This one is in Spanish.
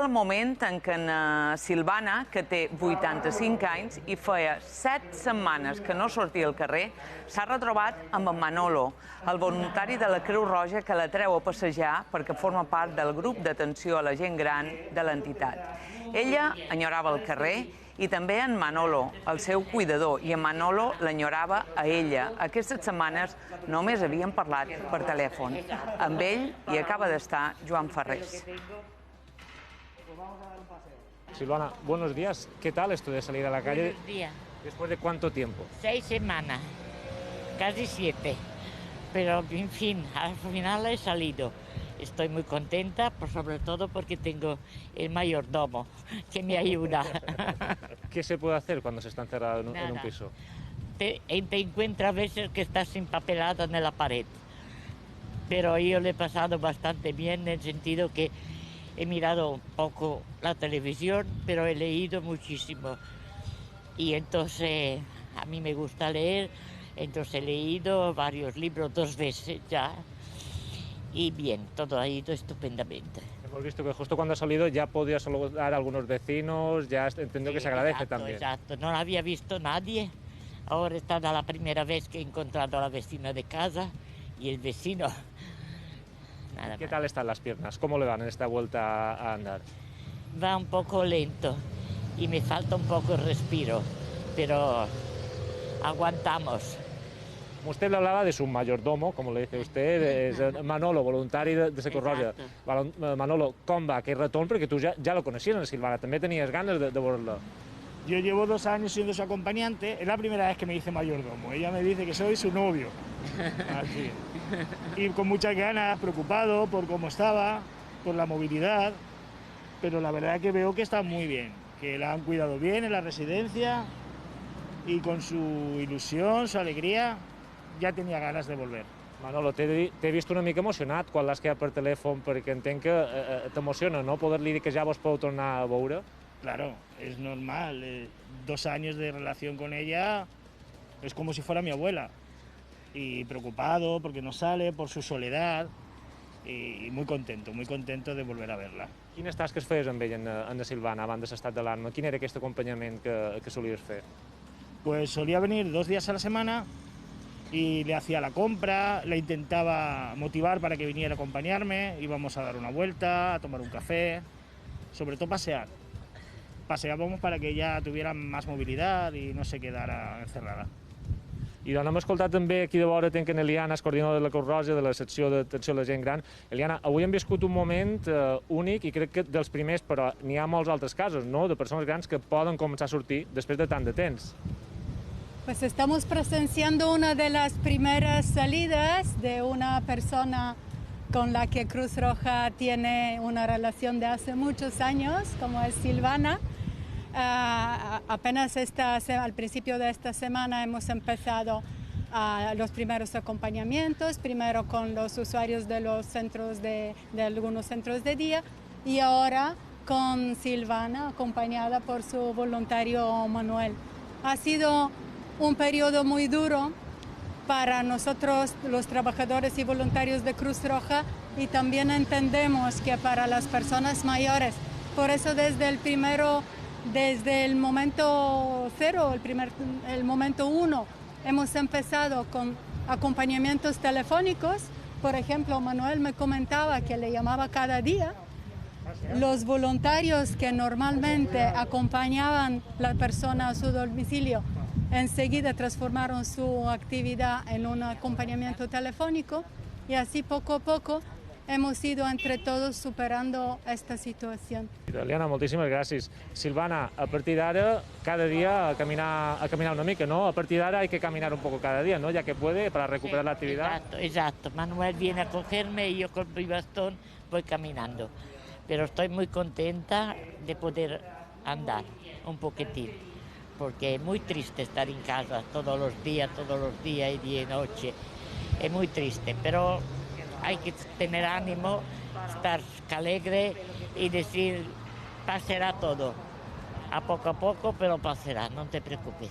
el moment en què Silvana, que té 85 anys i feia 7 setmanes que no sortia al carrer, s'ha retrobat amb en Manolo, el voluntari de la Creu Roja que la treu a passejar perquè forma part del grup d'atenció a la gent gran de l'entitat. Ella enyorava el carrer i també en Manolo, el seu cuidador, i en Manolo l'enyorava a ella. Aquestes setmanes només havien parlat per telèfon. Amb ell hi acaba d'estar Joan Ferrés. Silvana, buenos días. ¿Qué tal esto de salir a la calle? Buenos días. ¿Después de cuánto tiempo? 6 semanas, casi 7. Pero, en fin, al final he salido. Estoy muy contenta, sobre todo porque tengo el mayordomo que me ayuda. ¿Qué se puede hacer cuando se está encerrado en un piso? Te encuentras a veces que estás empapelada en la pared. Pero yo le he pasado bastante bien en el sentido que he mirado un poco la televisión, pero he leído muchísimo. Y entonces a mí me gusta leer, entonces he leído varios libros 2 veces ya. Y bien, todo ha ido estupendamente. Hemos visto que justo cuando ha salido ya podía saludar a algunos vecinos, ya entiendo que se agradece también. Exacto, no la había visto nadie. Ahora esta es la primera vez que he encontrado a la vecina de casa y el vecino. Nada ¿Qué más. tal están las piernas? ¿Cómo le van en esta vuelta a andar? Va un poco lento y me falta un poco el respiro, pero aguantamos. Como usted le hablaba de su mayordomo, como le dice usted, es Manolo, voluntari de Creu Roja. Manolo, com va aquest retorn? Perquè tu ja lo conocies, Silvana, també tenies ganes de veure-lo. Yo llevo 2 años siendo su acompañante, es la primera vez que me dice mayordomo, ella me dice que soy su novio. Así. Y con muchas ganas, preocupado por cómo estaba, por la movilidad, pero la verdad que veo que está muy bien, que la han cuidado bien en la residencia y con su ilusión, su alegría, ja tenia ganes de volver. Manolo, t'he vist una mica emocionat quan l'has quedat per telèfon, perquè entenc que t'emociona, no?, poder-li dir que ja vos podeu tornar a veure. Claro, es normal. 2 años de relación con ella es como si fuera mi abuela. Y preocupado porque no sale, por su soledad. Y muy contento de volver a verla. Quines tasques feies amb ella en Silvana abans de l'estat d'alarma? Quin era aquest acompanyament que solies fer? Pues solía venir 2 días a la semana y le hacía la compra, le intentaba motivar para que viniera a acompañarme, íbamos a dar una vuelta, a tomar un café, sobre todo pasear. Paseábamos para que ella tuviera más movilidad y no se quedara encerrada. I doncs hem escoltat també aquí de vora tenc en Eliana, coordinadora de la Creu Roja de la secció d'atenció a la gent gran. Eliana, avui hem viscut un moment únic i crec que dels primers, però n'hi ha molts altres casos, no?, de persones grans que poden començar a sortir després de tant de temps. Pues estamos presenciando una de las primeras salidas de una persona con la que Cruz Roja tiene una relación de hace muchos años, como es Silvana. Apenas al principio de esta semana hemos empezado los primeros acompañamientos, primero con los usuarios de los centros de algunos centros de día y ahora con Silvana, acompañada por su voluntario Manuel. Ha sido un periodo muy duro para nosotros, los trabajadores y voluntarios de Cruz Roja, y también entendemos que para las personas mayores, por eso desde el momento 0, el momento 1, hemos empezado con acompañamientos telefónicos. Por ejemplo, Manuel me comentaba que le llamaba cada día. Los voluntarios que normalmente acompañaban a la persona a su domicilio enseguida transformaron su actividad en un acompañamiento telefónico y así poco a poco hemos ido entre todos superando esta situación. Eliana, moltíssimes gràcies. Silvana, a partir d'ara, cada dia a caminar una mica, ¿no? A partir d'ara hay que caminar un poco cada día, ¿no?, ya que puede, para recuperar la actividad. Exacto. Manuel viene a cogerme y yo con mi bastón voy caminando. Pero estoy muy contenta de poder andar un poquitín, porque es muy triste estar en casa todos los días y día y noche. Es muy triste, pero hay que tener ánimo, estar alegre y decir, pasará todo. A poco, pero pasará, no te preocupes.